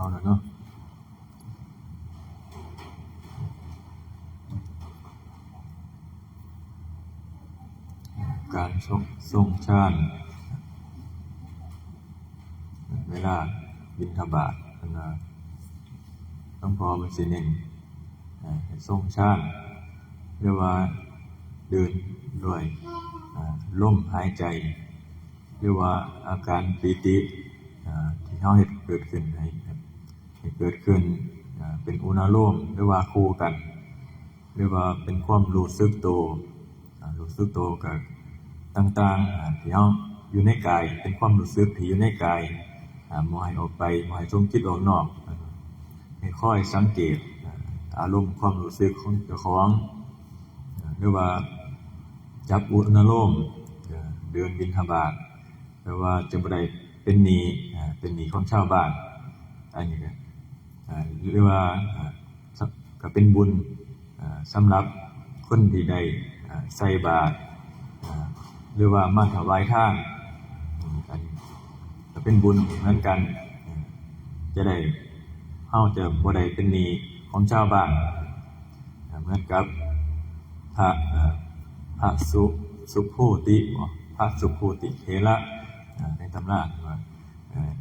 เอาแล้วเนาะการทรงฌานเวลาบิณฑบาตต้องพอมันสิเน้นทรงฌานเรียกว่าเดินด้วยลมหายใจเรียกว่าอาการปีติที่เฮาเฮ็ดเกิดขึ้นให้เกิดขึ้นเป็นอุณาโลมหรือว่าคู่กันหรือว่าเป็นความรู้สึกตัวกับต่างๆที่เฮาอยู่ในกายเป็นความรู้สึกที่อยู่ในกายบ่ให้ออกไปบ่ให้ส่งจิตออกนอกให้คอยสังเกตอารมณ์ความรู้สึกของเจ้าของหรือว่าจับอุณาโลมเดินบิณฑบาตแปลว่าจะบ่ได้เป็นหนี้ของชาวบ้านอันนี้ก็หรือว่าก็เป็นบุญสำหรับคนที่ได้ใส่บาตรหรือว่ามาถวายทานก็เป็นบุญเหมือนกันจะได้เฮาจะบ่ได้เป็นหนี้ของชาวบ้านเหมือนกับพระสุภูติเถระในตำราว่า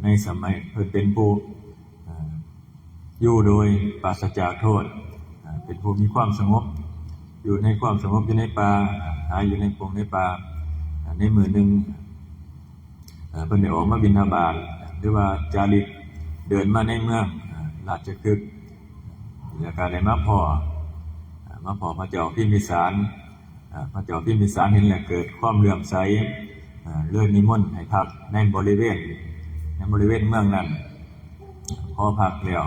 ในสมัยเพิ่นเป็นผู้อยู่โดยปราศจากโทษเป็นผู้มีความสงบอยู่ในความสงบอยู่ในป่าหาอยู่ในพงในป่าในมื้อหนึ่งเพิ่นได้ออกมาบิณฑบาตหรือว่าจาริกเดินมาในเมืองราชคฤห์แล้วก็ได้มาพ้อพระเจ้าพิมพิสารพระเจ้าพิมพิสารเห็นแล้วเกิดความเลื่อมใสเลยนิมนต์ให้พักในบริเวณเมืองนั้นพอพักแล้ว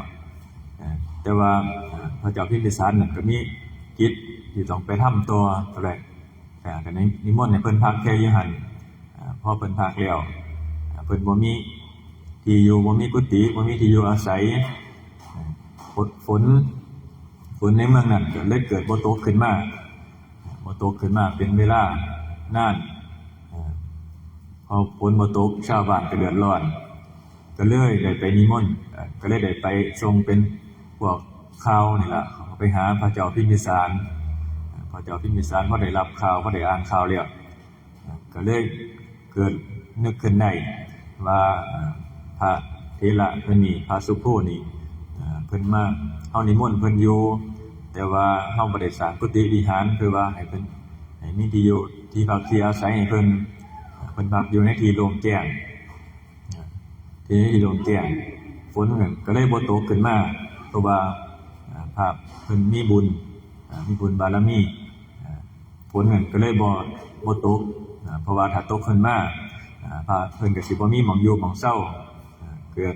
แต่ว่าพระเจ้าพิมพิสารนั่นก็มีกิจที่ต้องไปทำตัวอะไรก็นิมนต์ให้เพิ่นพักแค่อยู่หั่นพอเพิ่นพักแล้วเพิ่นบ่มีที่อยู่บ่มีกุฏิบ่มีที่อยู่อาศัยฝนในเมืองนั้นก็เลยเกิดบ่ตกขึ้นมาเป็นเวลานานพอฝนบ่ตกชาวบ้านก็เดือดร้อนก็เลยได้ไปนิมนต์ก็เลยได้ไปทรงเป็นพวกข่าวนี่ล่ะไปหาพระเจ้าพิมพิสารพอได้รับข่าวพอได้อ่านข่าวแล้วก็เลยเกิดนึกขึ้นได้ว่าพระเถระเพิ่นนี่พระสุโภนี่เพิ่นมาเฮานิมนต์เพิ่นอยู่แต่ว่าเฮาบ่ได้สร้างกุฏิวิหารคือว่าให้เพิ่นให้มีที่อยู่ที่พักที่อาศัยให้เพิ่นพักอยู่ในที่โล่งแจ้งฝนก็เลยบ่ตกขึ้นมาเพราะว่าพระเพิ่นมีบุญบารมีฝนก็เลยบ่ตกเพราะว่าถ้าตกขึ้นมาพระเพิ่นก็สิบ่มีหม้องอยู่หม้องเช้าเกิด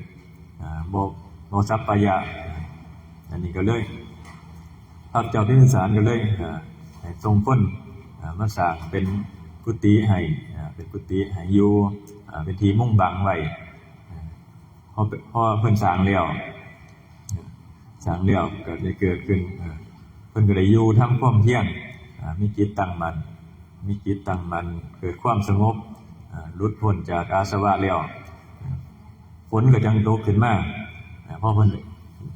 บ่สัปปายะอันนี้ก็เลยพระเจ้าพิมพิสารก็เลยให้ทรงคนมาสร้างเป็นกุฏิให้อยู่เป็นที่มุ่งบังไว้พอเพิ่นสร้างแล้วก็ได้เกิดขึ้นเพิ่นก็ได้อยู่ทำความเพียรมีจิตตั้งมั่นเกิดความสงบหลุดพ้นจากอาสวะแล้วฝนก็จังตกขึ้นมาพอเพิ่น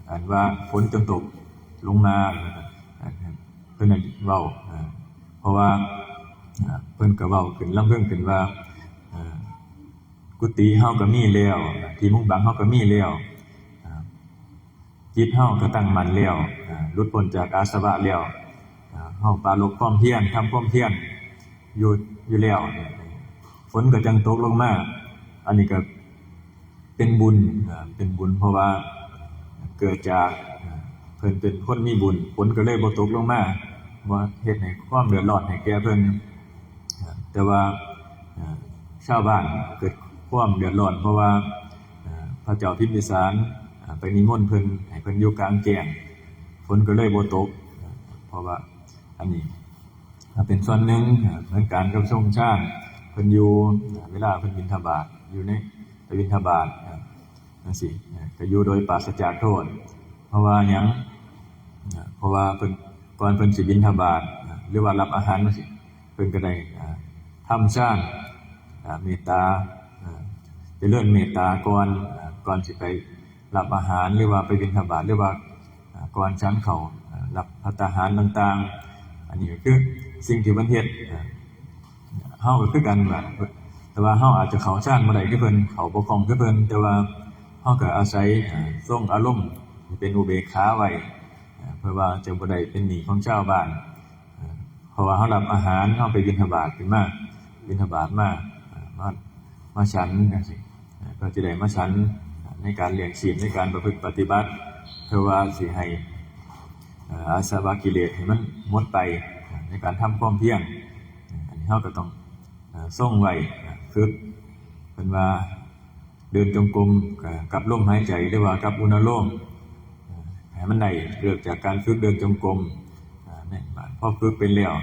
อ่านว่าฝนจงตกลงมาเพิ่นเว้าเพราะว่าเพิ่นก็เว้าขึ้นลำเพิ่งขึ้นว่ากุฏิเฮาก็มีแล้วที่มุ่งบังเฮาก็มีแล้วจิตเฮาก็ตั้งมั่นแล้วหลุดพ้นจากอาสวะแล้วเฮาปราลบความเพียรทำความเพียรอยู่แล้วฝนก็จังตกลงมาอันนี้ก็เป็นบุญเพราะว่าเกิดจากเพิ่นเป็นคนมีบุญฝนก็เลยบ่ตกลงมาว่าเฮ็ดให้ความเดือดร้อนให้แก่เพิ่นแต่ว่าชาวบ้านเกิดความเดือดร้อนเพราะว่าพระเจ้าพิมพิสารไปนิมนต์เพิ่นให้เพิ่นอยู่กลางแจ้งฝนก็เลยบ่ตกเพราะว่าอันนี้เป็นส่วนหนึ่งเหมือนการกับทรงฌานเพิ่นอยู่เวลาเพิ่นบิณฑบาตอยู่ในบิณฑบาตจังซี่ก็อยู่โดยปราศจากโทษเพราะว่าหยังเพราะว่าเพิ่นก่อนเพิ่นสิบิณฑบาตหรือว่ารับอาหารจังซี่เพิ่นก็ได้ทำฌานเมตตาเจริญเมตตาก่อนสิไป รับอาหารหรือว่าไปบิณฑบาตหรือว่าก่อนฉันข้าวรับภัตตาหารต่างๆอันนี้ก็คือสิ่งที่เพิ่นเฮ็ดเฮาก็คือกันว่าแต่ว่าเฮาอาจจะเข้าฌานบ่ได้คือเพิ่นเข้าบ่คล่องคือเพิ่นแต่ว่าเฮาก็อาศัยทรงอารมณ์เป็นอุเบกขาไว้เพื่อว่าจะบ่ได้เป็นหนี้ของชาวบ้านเพราะว่าเฮารับอาหารเฮาไปบิณฑบาตขึ้นมาบิณฑบาตมาฉันจังซี่ก็จะได้มาฉันในการเลี้ยงชีพในการประพฤติปฏิบัติเพื่อว่าสิให้อาสวะกิเลสให้มันหมดไปในการทำความเพียรอันนี้เฮาก็ต้องทรงไว้ฝึกเพิ่นว่าเดินจงกรมกับลมหายใจหรือว่ากับอุณโลมให้มันได้เริ่มจากการฝึกเดินจงกรมพอฝึกเป็นแล้ว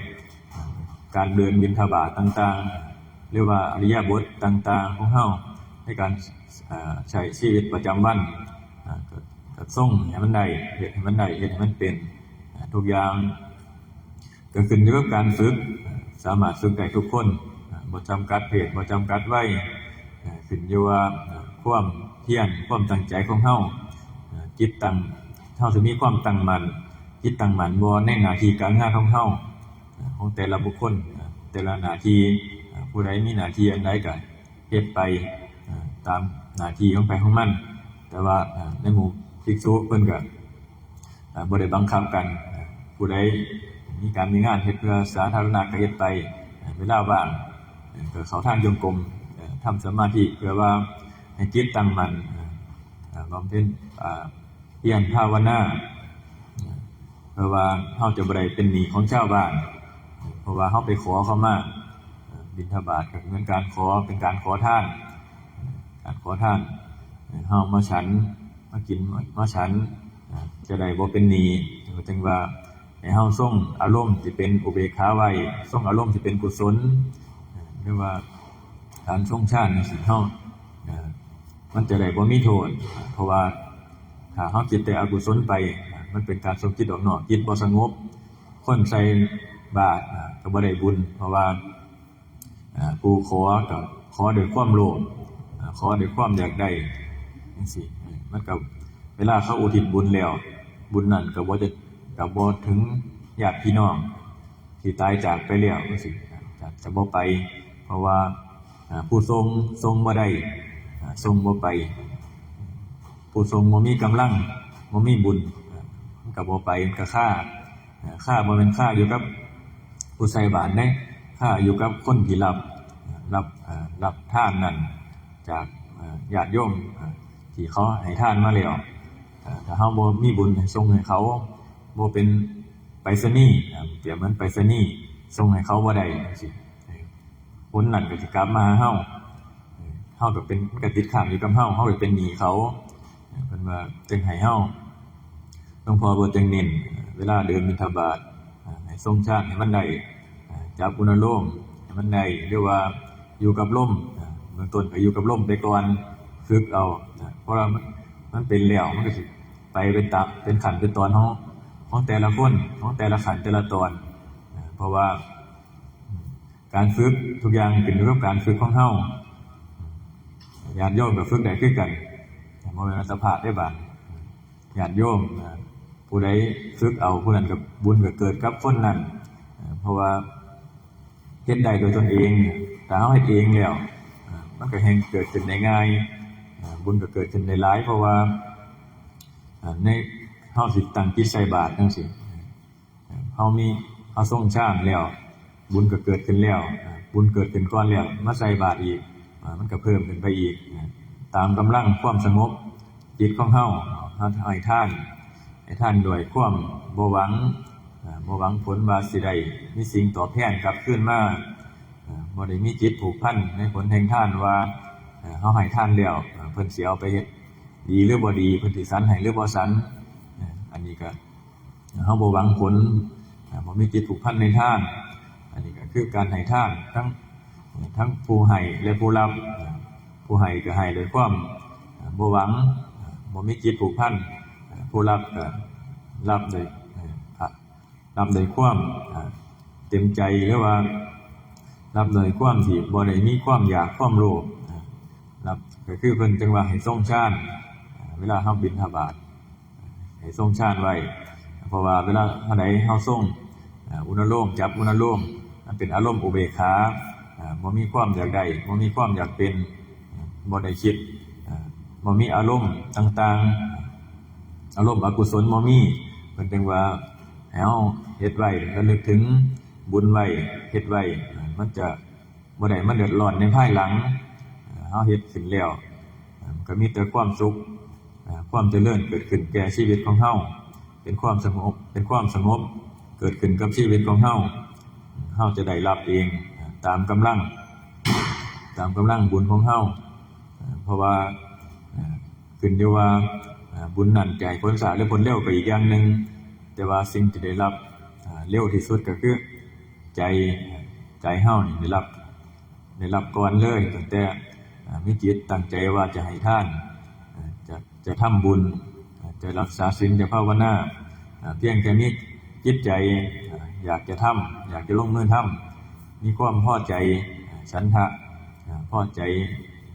การเดินบิณฑบาตต่างๆหรือว่าอริยบทต่างๆของเฮาในการใช้ชีวิตประจำวันก็ส่งให้มันได้เฮ็ดให้มันได้เฮ็ดให้มันเป็นทุกอย่างก็ขึ้นอยู่กับการฝึกสามารถฝึกได้ทุกคนบ่จำกัดเพศบ่จำกัดวัยขึ้นอยู่ว่าความเพียรความตั้งใจของเฮาจิตตั้งเฮาสิมีความตั้งมั่นจิตตั้งมั่นบ่ในหน้าที่การงานของเฮาของแต่ละบุคคลแต่ละหน้าที่ผู้ใดมีหน้าที่อันใดก็เฮ็ดไปตามหน้าที่ของใครของมันแต่ว่าในหมู่ภิกษุเพิ่นก็บ่ได้บังคับกันผู้ใดมีการมีงานเฮ็ดเพื่อสาธารณะก็เฮ็ดไปเวลาว่างก็เข้าทางจงกรมทำสมาธิเพื่อว่าให้จิตตั้งมั่นบำเพ็ญเพียรภาวนาเพื่อว่าเฮาจะบ่ได้เป็นหนี้ของชาวบ้านเพราะว่าเฮาไปขอเขามาบิณฑบาตก็เหมือนการขอเป็นการขอทานเฮามาฉันมากินมาฉันจะได้บ่เป็นหนี้จึงว่าให้เฮาทรงอารมณ์ที่เป็นอุเบกขาไว้ทรงอารมณ์ที่เป็นกุศลหรือว่าการทรงฌานจังซี่เฮามันจะได้บ่มีโทษเพราะว่าถ้าเฮาคิดแต่อกุศลไปมันเป็นการทรงจิตออกนอกจิตบ่สงบคนใส่บาตรก็บ่ได้บุญเพราะว่าผู้ขอก็ขอด้วยความโลภขอด้วยความอยากได้จังซี่มันก็เวลาเขาอุทิศบุญแล้วบุญนั้นก็บ่ถึงญาติพี่น้องที่ตายจากไปแล้วจังซี่จะบ่ไปเพราะว่าผู้ทรงบ่ได้ทรงบ่ไปผู้ทรงบ่มีกำลังบ่มีบุญมันก็บ่ไปมันก็ค่าบ่แม่นค่าอยู่กับผู้ใส่บาตรเด้ค่าอยู่กับคนที่รับทานนั้นจากญาติโยมที่เขาให้ทานมาแล้วถ้าเฮาบ่มีบุญส่งให้เขาบ่เป็นไปรษณีย์เปรียบเหมือนไปรษณีย์ส่งให้เขาบ่ได้จังซี่ผลนั้นก็สิกลับมาหาเฮาก็เป็นก็ติดค้างอยู่กับเฮาก็เป็นหนี้เขาเพิ่นว่าจึงให้เฮาหลวงพ่อบ่จึงเน้นเวลาเดินบิณฑบาตให้ทรงฌานให้มันได้จับอุณโลมให้มันได้หรือว่าอยู่กับลมเบื้องต้นก็อยู่กับลมไปก่อนฝึกเอาเพราะว่ามันเป็นแล้วมันก็สิไปเป็นขั้นเป็นตอนของแต่ละคนของแต่ละขั้นแต่ละตอนเพราะว่าการฝึกทุกอย่างขึ้นอยู่กับการฝึกของเฮาญาติโยมก็ฝึกได้คือกันบ่แม่นสภาพได้บาดญาติโยมผู้ใดฝึกเอาผู้นั้นก็บุญก็เกิดกับคนนั้นเพราะว่าเฮ็ดได้โดยตนเองถ้าเฮาเฮ็ดเองแล้วมันก็แฮ่งเกิดขึ้นได้ง่ายบุญก็เกิดขึ้นได้หลายเพราะว่าในเฮาสิตั้งจิตใส่บาตรจังซี่เฮาทรงฌานแล้วบุญก็เกิดขึ้นแล้วบุญเกิดขึ้นก่อนแล้วมาใส่บาตรอีกมันก็เพิ่มขึ้นไปอีกตามกำลังความสงบจิตของเฮาให้ท่านด้วยความบ่หวังผลว่าสิได้มีสิ่งตอบแทนกลับคืนมาบ่ได้มีจิตผูกพันในผลแห่งทานว่าเฮาให้ทานแล้วเพิ่นสิเอาไปเฮ็ดดีหรือบ่ดีเพิ่นสิสันให้หรือบ่สันอันนี้ก็เฮาบ่หวังผลบ่มีจิตผูกพันในทานอันนี้ก็คือการให้ทานทั้งผู้ให้และผู้รับผู้ให้ก็ให้ด้วยความบ่หวังบ่มีจิตผูกพันผู้รับก็รับด้วยความเต็มใจหรือว่ารับด้วยความที่บ่ได้มีความอยากความโลภรับก็คือเพิ่นจังว่าให้ทรงฌาน เวลาเฮาบิณฑบาตให้ทรงฌานไว้เพราะว่าเวลาเฮาใดเฮาทรงอุณโลมจับอุณโลมมันเป็นอารมณ์อุเบกขาบ่มีความอยากได้บ่มีความอยากเป็นบ่ได้คิดบ่มีอารมณ์ต่างๆอารมณ์อกุศลบ่มีเพิ่นจึงว่าให้เฮาเฮ็ดไว้ระลึกถึงบุญไว้เฮ็ดไว้มันจะบ่ได้มาเดือดร้อนในภายหลังเฮาเฮ็ดขึ้นแล้วก็มีแต่ความสุขความเจริญเกิดขึ้นแก่ชีวิตของเฮาเป็นความสงบเกิดขึ้นกับชีวิตของเฮาจะได้รับเองตามกำลังบุญของเฮาเพราะว่าขึ้นอยู่ว่าบุญนั้นจะให้ผลช้าหรือผลเร็วก็อีกอย่างนึงแต่ว่าสิ่งที่ได้รับเร็วที่สุดก็คือใจเฮานี่ได้รับก่อนเลยตั้งแต่มีจิตตั้งใจว่าจะให้ทานจะทำบุญจะรักษาศีลจะภาวนาเพียงแค่นี้จิตใจอยากจะทำอยากจะลงมือทำมีความพอใจฉันทะพอใจ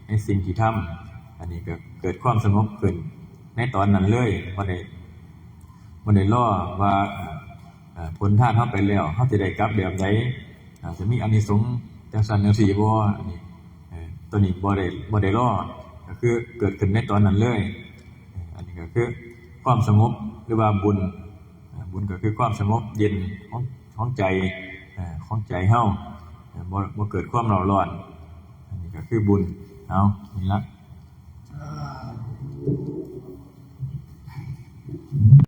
ในสิ่งที่ทำอันนี้ก็เกิดความสงบขึ้นในตอนนั้นเลยบ่ได้รอว่าผลทานเฮาไปแล้วเฮาสิได้กลับแบบใดจะมีอานิสงส์จังซั่นจังซี่บ่อันนี้ตัวนี้บ่ได้รอก็คือเกิดขึ้นในตอนนั้นเลยอันนี้ก็คือความสงบหรือว่าบุญก็คือความสงบเย็นของใจเฮาบ่เกิดความเร่าร้อนอันนี้ก็คือบุญเอานี่ละ